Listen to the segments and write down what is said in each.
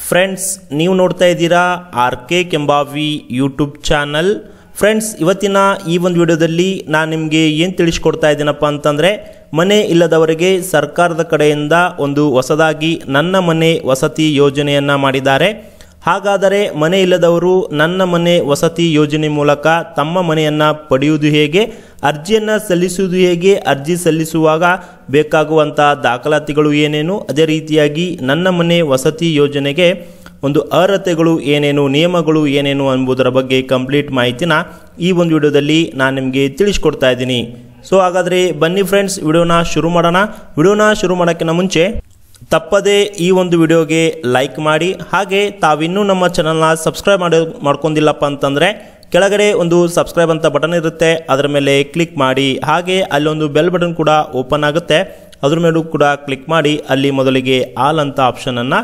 Friends, ನೀವು ನೋಡ್ತಾ ಇದ್ದೀರಾ RK. Kembhavi YouTube channel. Friends, ಇವತ್ತಿನ ಈ ಒಂದು ವಿಡಿಯೋದಲ್ಲಿ ನಾನು ನಿಮಗೆ ಏನು ತಿಳಿಸ್ಕೊಡ್ತಾ ಇದ್ದೀನಪ್ಪ ಅಂತಂದರೆ, ಮನೆ ಇಲ್ಲದವರಿಗೆ ಸರ್ಕಾರದ ಕಡೆಯಿಂದ ಒಂದು ಹೊಸದಾಗಿ ನನ್ನ ಮನೆ ವಸತಿ ಯೋಜನೆಯನ್ನು ಮಾಡಿದ್ದಾರೆ. ಹಾಗಾದರೆ ಮನೆ ಇಲ್ಲದವರು ನನ್ನ ಮನೆ ವಸತಿ ಯೋಜನೆ ಮೂಲಕ ತಮ್ಮ ಮನೆಯನ್ನು ಪಡೆಯುವುದು ಹೇಗೆ, ಅರ್ಜಿಯನ್ನು ಸಲ್ಲಿಸುವುದು ಹೇಗೆ, ಅರ್ಜಿ ಸಲ್ಲಿಸುವಾಗ ಬೇಕಾಗುವಂಥ ದಾಖಲಾತಿಗಳು ಏನೇನು, ಅದೇ ರೀತಿಯಾಗಿ ನನ್ನ ಮನೆ ವಸತಿ ಯೋಜನೆಗೆ ಒಂದು ಅರ್ಹತೆಗಳು ಏನೇನು, ನಿಯಮಗಳು ಏನೇನು ಎಂಬುದರ ಬಗ್ಗೆ ಕಂಪ್ಲೀಟ್ ಮಾಹಿತಿನ ಈ ಒಂದು ವಿಡಿಯೋದಲ್ಲಿ ನಾನು ನಿಮಗೆ ತಿಳಿಸ್ಕೊಡ್ತಾ ಇದ್ದೀನಿ. ಸೊ ಹಾಗಾದರೆ ಬನ್ನಿ ಫ್ರೆಂಡ್ಸ್, ವಿಡಿಯೋನ ಶುರು ಮಾಡೋಣ. ವಿಡಿಯೋನ ಶುರು ಮಾಡೋಕ್ಕಿಂತ ಮುಂಚೆ ತಪ್ಪದೇ ಈ ಒಂದು ವಿಡಿಯೋಗೆ ಲೈಕ್ ಮಾಡಿ, ಹಾಗೆ ತಾವಿನ್ನೂ ನಮ್ಮ ಚಾನಲ್ನ ಸಬ್ಸ್ಕ್ರೈಬ್ ಮಾಡ್ಕೊಂಡಿಲ್ಲಪ್ಪ ಅಂತಂದರೆ ಕೆಳಗಡೆ ಒಂದು ಸಬ್ಸ್ಕ್ರೈಬ್ ಅಂತ ಬಟನ್ ಇರುತ್ತೆ, ಅದರ ಮೇಲೆ ಕ್ಲಿಕ್ ಮಾಡಿ. ಹಾಗೆ ಅಲ್ಲೊಂದು ಬೆಲ್ ಬಟನ್ ಕೂಡ ಓಪನ್ ಆಗುತ್ತೆ, ಅದ್ರ ಮೇಲೂ ಕೂಡ ಕ್ಲಿಕ್ ಮಾಡಿ ಅಲ್ಲಿ ಮೊದಲಿಗೆ ಆಲ್ ಅಂತ ಆಪ್ಷನನ್ನು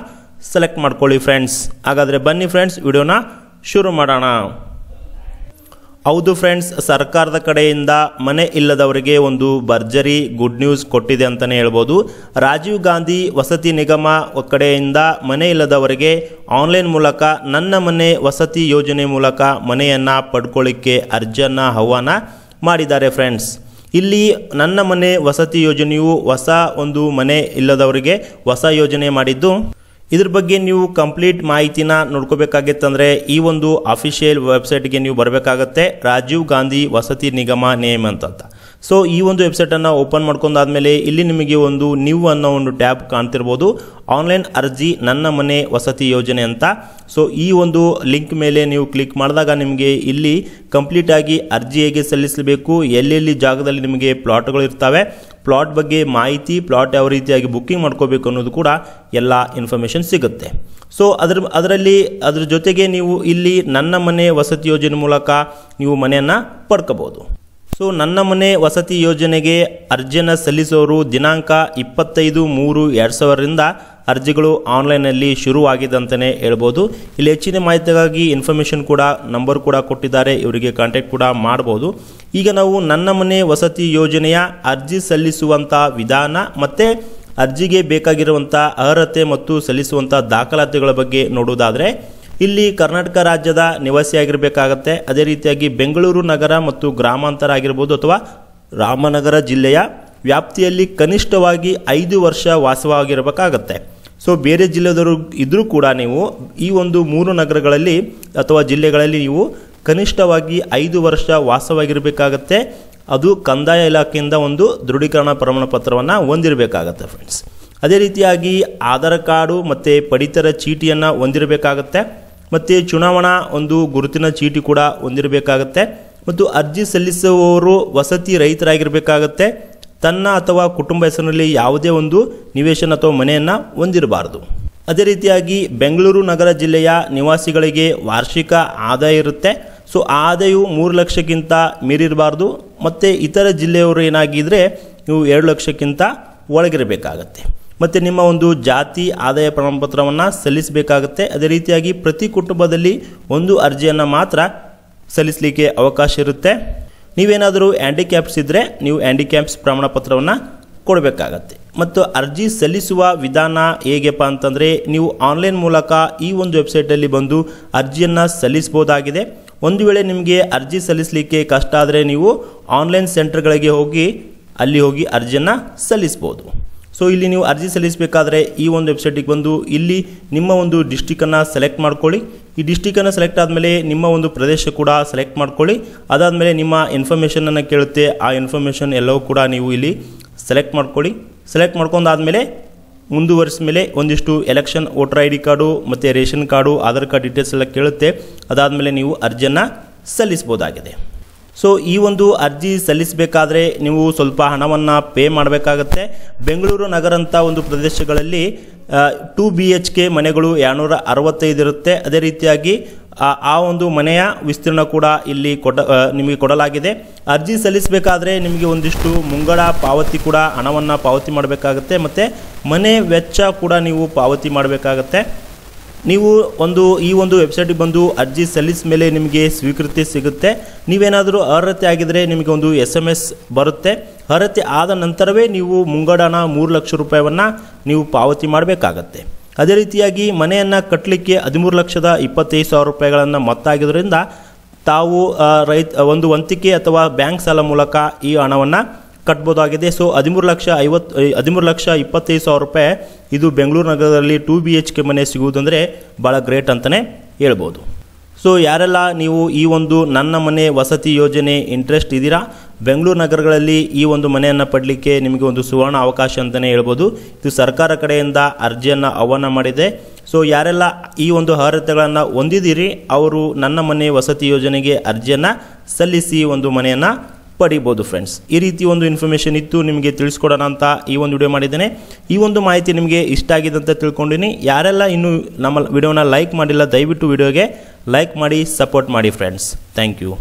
ಸೆಲೆಕ್ಟ್ ಮಾಡ್ಕೊಳ್ಳಿ ಫ್ರೆಂಡ್ಸ್. ಹಾಗಾದರೆ ಬನ್ನಿ ಫ್ರೆಂಡ್ಸ್, ವಿಡಿಯೋನ ಶುರು ಮಾಡೋಣ. ಹೌದು ಫ್ರೆಂಡ್ಸ್, ಸರ್ಕಾರದ ಕಡೆಯಿಂದ ಮನೆ ಇಲ್ಲದವರಿಗೆ ಒಂದು ಭರ್ಜರಿ ಗುಡ್ ನ್ಯೂಸ್ ಕೊಟ್ಟಿದೆ ಅಂತಲೇ ಹೇಳ್ಬೋದು. ರಾಜೀವ್ ಗಾಂಧಿ ವಸತಿ ನಿಗಮ ಕಡೆಯಿಂದ ಮನೆ ಇಲ್ಲದವರಿಗೆ ಆನ್ಲೈನ್ ಮೂಲಕ ನನ್ನ ಮನೆ ವಸತಿ ಯೋಜನೆ ಮೂಲಕ ಮನೆಯನ್ನು ಪಡ್ಕೊಳ್ಳಿಕ್ಕೆ ಅರ್ಜಿಯನ್ನು ಆಹ್ವಾನ ಮಾಡಿದ್ದಾರೆ ಫ್ರೆಂಡ್ಸ್. ಇಲ್ಲಿ ನನ್ನ ಮನೆ ವಸತಿ ಯೋಜನೆಯು ಹೊಸ ಒಂದು ಮನೆ ಇಲ್ಲದವರಿಗೆ ಹೊಸ ಯೋಜನೆ ಮಾಡಿದ್ದು, ಇದ್ರ ಬಗ್ಗೆ ನೀವು ಕಂಪ್ಲೀಟ್ ಮಾಹಿತಿನ ನೋಡ್ಕೋಬೇಕಾಗಿತ್ತಂದರೆ ಈ ಒಂದು ಅಫಿಷಿಯಲ್ ವೆಬ್ಸೈಟ್ಗೆ ನೀವು ಬರಬೇಕಾಗತ್ತೆ, ರಾಜೀವ್ ಗಾಂಧಿ ವಸತಿ ನಿಗಮ ನೇಮ್ ಅಂತ. ಸೊ ಈ ಒಂದು ವೆಬ್ಸೈಟನ್ನು ಓಪನ್ ಮಾಡ್ಕೊಂಡಾದ್ಮೇಲೆ ಇಲ್ಲಿ ನಿಮಗೆ ಒಂದು ನ್ಯೂ ಅನ್ನೋ ಒಂದು ಟ್ಯಾಬ್ ಕಾಣ್ತಿರ್ಬೋದು, ಆನ್ಲೈನ್ ಅರ್ಜಿ ನನ್ನ ಮನೆ ವಸತಿ ಯೋಜನೆ ಅಂತ. ಸೊ ಈ ಒಂದು ಲಿಂಕ್ ಮೇಲೆ ನೀವು ಕ್ಲಿಕ್ ಮಾಡಿದಾಗ ನಿಮಗೆ ಇಲ್ಲಿ ಕಂಪ್ಲೀಟಾಗಿ ಅರ್ಜಿ ಹೇಗೆ ಸಲ್ಲಿಸಬೇಕು, ಎಲ್ಲೆಲ್ಲಿ ಜಾಗದಲ್ಲಿ ನಿಮಗೆ ಪ್ಲಾಟ್ಗಳು ಇರ್ತವೆ, ಪ್ಲಾಟ್ ಬಗ್ಗೆ ಮಾಹಿತಿ, ಪ್ಲಾಟ್ ಯಾವ ರೀತಿಯಾಗಿ ಬುಕ್ಕಿಂಗ್ ಮಾಡ್ಕೋಬೇಕು ಅನ್ನೋದು ಕೂಡ ಎಲ್ಲ ಇನ್ಫಾರ್ಮೇಷನ್ ಸಿಗುತ್ತೆ. ಸೊ ಅದರ ಜೊತೆಗೆ ನೀವು ಇಲ್ಲಿ ನನ್ನ ಮನೆ ವಸತಿ ಯೋಜನೆ ಮೂಲಕ ನೀವು ಮನೆಯನ್ನು ಪಡ್ಕೋಬೋದು. ಸೊ ನನ್ನ ಮನೆ ವಸತಿ ಯೋಜನೆಗೆ ಅರ್ಜಿಯನ್ನು ಸಲ್ಲಿಸೋರು ದಿನಾಂಕ 25/3/2000 ಅರ್ಜಿಗಳು ಆನ್ಲೈನಲ್ಲಿ ಶುರುವಾಗಿದೆ ಅಂತಲೇ ಹೇಳ್ಬೋದು. ಇಲ್ಲಿ ಹೆಚ್ಚಿನ ಮಾಹಿತಿಗಾಗಿ ಇನ್ಫಾರ್ಮೇಷನ್ ಕೂಡ ನಂಬರ್ ಕೂಡ ಕೊಟ್ಟಿದ್ದಾರೆ, ಇವರಿಗೆ ಕಾಂಟ್ಯಾಕ್ಟ್ ಕೂಡ ಮಾಡ್ಬೋದು. ಈಗ ನಾವು ನನ್ನ ಮನೆ ವಸತಿ ಯೋಜನೆಯ ಅರ್ಜಿ ಸಲ್ಲಿಸುವಂಥ ವಿಧಾನ ಮತ್ತು ಅರ್ಜಿಗೆ ಬೇಕಾಗಿರುವಂಥ ಅರ್ಹತೆ ಮತ್ತು ಸಲ್ಲಿಸುವಂಥ ದಾಖಲಾತಿಗಳ ಬಗ್ಗೆ ನೋಡೋದಾದರೆ, ಇಲ್ಲಿ ಕರ್ನಾಟಕ ರಾಜ್ಯದ ನಿವಾಸಿಯಾಗಿರಬೇಕಾಗತ್ತೆ. ಅದೇ ರೀತಿಯಾಗಿ ಬೆಂಗಳೂರು ನಗರ ಮತ್ತು ಗ್ರಾಮಾಂತರ ಆಗಿರ್ಬೋದು ಅಥವಾ ರಾಮನಗರ ಜಿಲ್ಲೆಯ ವ್ಯಾಪ್ತಿಯಲ್ಲಿ ಕನಿಷ್ಠವಾಗಿ 5 ವರ್ಷ ವಾಸವಾಗಿರಬೇಕಾಗತ್ತೆ. ಸೊ ಬೇರೆ ಜಿಲ್ಲೆದವರು ಇದ್ದರೂ ಕೂಡ ನೀವು ಈ ಒಂದು 3 ನಗರಗಳಲ್ಲಿ ಅಥವಾ ಜಿಲ್ಲೆಗಳಲ್ಲಿ ನೀವು ಕನಿಷ್ಠವಾಗಿ 5 ವರ್ಷ ವಾಸವಾಗಿರಬೇಕಾಗತ್ತೆ. ಅದು ಕಂದಾಯ ಇಲಾಖೆಯಿಂದ ಒಂದು ದೃಢೀಕರಣ ಪ್ರಮಾಣ ಪತ್ರವನ್ನು ಹೊಂದಿರಬೇಕಾಗತ್ತೆ ಫ್ರೆಂಡ್ಸ್. ಅದೇ ರೀತಿಯಾಗಿ ಆಧಾರ್ ಕಾರ್ಡು ಮತ್ತು ಪಡಿತರ ಚೀಟಿಯನ್ನು ಹೊಂದಿರಬೇಕಾಗತ್ತೆ, ಮತ್ತು ಚುನಾವಣಾ ಒಂದು ಗುರುತಿನ ಚೀಟಿ ಕೂಡ ಹೊಂದಿರಬೇಕಾಗತ್ತೆ. ಮತ್ತು ಅರ್ಜಿ ಸಲ್ಲಿಸುವವರು ವಸತಿ ರಹಿತರಾಗಿರಬೇಕಾಗತ್ತೆ. ತನ್ನ ಅಥವಾ ಕುಟುಂಬ ಹೆಸರಿನಲ್ಲಿ ಯಾವುದೇ ಒಂದು ನಿವೇಶನ ಅಥವಾ ಮನೆಯನ್ನು ಹೊಂದಿರಬಾರ್ದು. ಅದೇ ರೀತಿಯಾಗಿ ಬೆಂಗಳೂರು ನಗರ ಜಿಲ್ಲೆಯ ನಿವಾಸಿಗಳಿಗೆ ವಾರ್ಷಿಕ ಆದಾಯ ಇರುತ್ತೆ. ಸೊ ಆದಾಯವು 3 ಲಕ್ಷಕ್ಕಿಂತ ಮೀರಿರಬಾರ್ದು. ಮತ್ತು ಇತರ ಜಿಲ್ಲೆಯವರು ಏನಾಗಿದ್ದರೆ ನೀವು 2 ಲಕ್ಷಕ್ಕಿಂತ ಒಳಗಿರಬೇಕಾಗತ್ತೆ. ಮತ್ತು ನಿಮ್ಮ ಒಂದು ಜಾತಿ ಆದಾಯ ಪ್ರಮಾಣಪತ್ರವನ್ನು ಸಲ್ಲಿಸಬೇಕಾಗತ್ತೆ. ಅದೇ ರೀತಿಯಾಗಿ ಪ್ರತಿ ಕುಟುಂಬದಲ್ಲಿ ಒಂದು ಅರ್ಜಿಯನ್ನು ಮಾತ್ರ ಸಲ್ಲಿಸಲಿಕ್ಕೆ ಅವಕಾಶ ಇರುತ್ತೆ. ನೀವೇನಾದರೂ ಹ್ಯಾಂಡಿಕ್ಯಾಪ್ಸ್ ಇದ್ದರೆ ನೀವು ಹ್ಯಾಂಡಿಕ್ಯಾಪ್ಸ್ ಪ್ರಮಾಣ ಪತ್ರವನ್ನು ಕೊಡಬೇಕಾಗತ್ತೆ. ಮತ್ತು ಅರ್ಜಿ ಸಲ್ಲಿಸುವ ವಿಧಾನ ಹೇಗೆಪ್ಪ ಅಂತಂದರೆ, ನೀವು ಆನ್ಲೈನ್ ಮೂಲಕ ಈ ಒಂದು ವೆಬ್ಸೈಟಲ್ಲಿ ಬಂದು ಅರ್ಜಿಯನ್ನು ಸಲ್ಲಿಸ್ಬೋದಾಗಿದೆ. ಒಂದು ವೇಳೆ ನಿಮಗೆ ಅರ್ಜಿ ಸಲ್ಲಿಸಲಿಕ್ಕೆ ಕಷ್ಟ ಆದರೆ ನೀವು ಆನ್ಲೈನ್ ಸೆಂಟರ್ಗಳಿಗೆ ಹೋಗಿ ಅರ್ಜಿಯನ್ನು ಸಲ್ಲಿಸ್ಬೋದು. ಸೊ ಇಲ್ಲಿ ನೀವು ಅರ್ಜಿ ಸಲ್ಲಿಸಬೇಕಾದ್ರೆ ಈ ಒಂದು ವೆಬ್ಸೈಟಿಗೆ ಬಂದು ಇಲ್ಲಿ ನಿಮ್ಮ ಒಂದು ಡಿಸ್ಟಿಕನ್ನು ಸೆಲೆಕ್ಟ್ ಮಾಡ್ಕೊಳ್ಳಿ. ಈ ಡಿಸ್ಟಿಕನ್ನು ಸೆಲೆಕ್ಟ್ ಆದಮೇಲೆ ನಿಮ್ಮ ಒಂದು ಪ್ರದೇಶ ಕೂಡ ಸೆಲೆಕ್ಟ್ ಮಾಡ್ಕೊಳ್ಳಿ. ಅದಾದಮೇಲೆ ನಿಮ್ಮ ಇನ್ಫಾರ್ಮೇಷನನ್ನು ಕೇಳುತ್ತೆ, ಆ ಇನ್ಫಾರ್ಮೇಷನ್ ಎಲ್ಲವೂ ಕೂಡ ನೀವು ಇಲ್ಲಿ ಸೆಲೆಕ್ಟ್ ಮಾಡ್ಕೊಳ್ಳಿ. ಸೆಲೆಕ್ಟ್ ಮಾಡ್ಕೊಂಡಾದಮೇಲೆ ಮುಂದುವರಿಸಿದ ಮೇಲೆ ಒಂದಿಷ್ಟು ಎಲೆಕ್ಷನ್ ವೋಟರ್ ID ಕಾರ್ಡು ಮತ್ತು ration card, Aadhaar card details ಎಲ್ಲ ಕೇಳುತ್ತೆ. ಅದಾದಮೇಲೆ ನೀವು ಅರ್ಜಿಯನ್ನು ಸಲ್ಲಿಸ್ಬೋದಾಗಿದೆ. ಸೊ ಈ ಒಂದು ಅರ್ಜಿ ಸಲ್ಲಿಸಬೇಕಾದ್ರೆ ನೀವು ಸ್ವಲ್ಪ ಹಣವನ್ನು ಪೇ ಮಾಡಬೇಕಾಗತ್ತೆ. ಬೆಂಗಳೂರು ನಗರ ಅಂತ ಒಂದು ಪ್ರದೇಶಗಳಲ್ಲಿ 2 BHK ಮನೆಗಳು 265 ಇರುತ್ತೆ. ಅದೇ ರೀತಿಯಾಗಿ ಆ ಒಂದು ಮನೆಯ ವಿಸ್ತೀರ್ಣ ಕೂಡ ಇಲ್ಲಿ ನಿಮಗೆ ಕೊಡಲಾಗಿದೆ. ಅರ್ಜಿ ಸಲ್ಲಿಸಬೇಕಾದ್ರೆ ನಿಮಗೆ ಒಂದಿಷ್ಟು ಮುಂಗಡ ಪಾವತಿ ಕೂಡ ಹಣವನ್ನು ಪಾವತಿ ಮಾಡಬೇಕಾಗತ್ತೆ, ಮತ್ತು ಮನೆ ವೆಚ್ಚ ಕೂಡ ನೀವು ಪಾವತಿ ಮಾಡಬೇಕಾಗತ್ತೆ. ನೀವು ಈ ಒಂದು ವೆಬ್ಸೈಟಿಗೆ ಬಂದು ಅರ್ಜಿ ಸಲ್ಲಿಸಿದ ಮೇಲೆ ನಿಮಗೆ ಸ್ವೀಕೃತಿ ಸಿಗುತ್ತೆ. ನೀವೇನಾದರೂ ಅರ್ಹತೆ ಆಗಿದ್ದರೆ ನಿಮಗೆ ಒಂದು SMS ಬರುತ್ತೆ. ಅರ್ಹತೆ ಆದ ನಂತರವೇ ನೀವು ಮುಂಗಡನ 3 ಲಕ್ಷ ರೂಪಾಯಿಯನ್ನು ನೀವು ಪಾವತಿ ಮಾಡಬೇಕಾಗತ್ತೆ. ಅದೇ ರೀತಿಯಾಗಿ ಮನೆಯನ್ನು ಕಟ್ಟಲಿಕ್ಕೆ 13,25,000 ರೂಪಾಯಿಗಳನ್ನು ಮೊತ್ತ ಆಗಿದ್ದರಿಂದ ತಾವು ಒಂದು ವಂತಿಕೆ ಅಥವಾ ಬ್ಯಾಂಕ್ ಸಾಲ ಮೂಲಕ ಈ ಹಣವನ್ನು ಕಟ್ಬೋದಾಗಿದೆ. ಸೊ 13,25,000 ರೂಪಾಯಿ ಇದು ಬೆಂಗಳೂರು ನಗರದಲ್ಲಿ 2 BHK ಮನೆ ಸಿಗುವುದಂದರೆ ಭಾಳ ಗ್ರೇಟ್ ಅಂತಲೇ ಹೇಳ್ಬೋದು. ಸೊ ಯಾರೆಲ್ಲ ನೀವು ಈ ಒಂದು ನನ್ನ ಮನೆ ವಸತಿ ಯೋಜನೆ ಇಂಟ್ರೆಸ್ಟ್ ಇದ್ದೀರಾ, ಬೆಂಗಳೂರು ನಗರಗಳಲ್ಲಿ ಈ ಒಂದು ಮನೆಯನ್ನು ಪಡಲಿಕ್ಕೆ ನಿಮಗೆ ಒಂದು ಸುವರ್ಣ ಅವಕಾಶ ಅಂತಲೇ ಹೇಳ್ಬೋದು. ಇದು ಸರ್ಕಾರ ಕಡೆಯಿಂದ ಅರ್ಜಿಯನ್ನು ಆಹ್ವಾನ ಮಾಡಿದೆ. ಸೊ ಯಾರೆಲ್ಲ ಈ ಒಂದು ಅರ್ಹತೆಗಳನ್ನು ಹೊಂದಿದ್ದೀರಿ ಅವರು ನನ್ನ ಮನೆ ವಸತಿ ಯೋಜನೆಗೆ ಅರ್ಜಿಯನ್ನು ಸಲ್ಲಿಸಿ ಒಂದು ಮನೆಯನ್ನು ಪಡಿಬೋದು ಫ್ರೆಂಡ್ಸ್. ಈ ರೀತಿ ಒಂದು ಇನ್ಫಾರ್ಮೇಷನ್ ಇತ್ತು ನಿಮಗೆ ತಿಳಿಸ್ಕೊಡೋಣ ಅಂತ ಈ ಒಂದು ವಿಡಿಯೋ ಮಾಡಿದ್ದೇನೆ. ಈ ಒಂದು ಮಾಹಿತಿ ನಿಮಗೆ ಇಷ್ಟ ಆಗಿದೆ ಅಂತ ತಿಳ್ಕೊಂಡಿನಿ. ಯಾರೆಲ್ಲ ಇನ್ನೂ ನಮ್ಮ ವಿಡಿಯೋನ ಲೈಕ್ ಮಾಡಿಲ್ಲ ದಯವಿಟ್ಟು ವಿಡಿಯೋಗೆ ಲೈಕ್ ಮಾಡಿ ಸಪೋರ್ಟ್ ಮಾಡಿ ಫ್ರೆಂಡ್ಸ್. Thank you.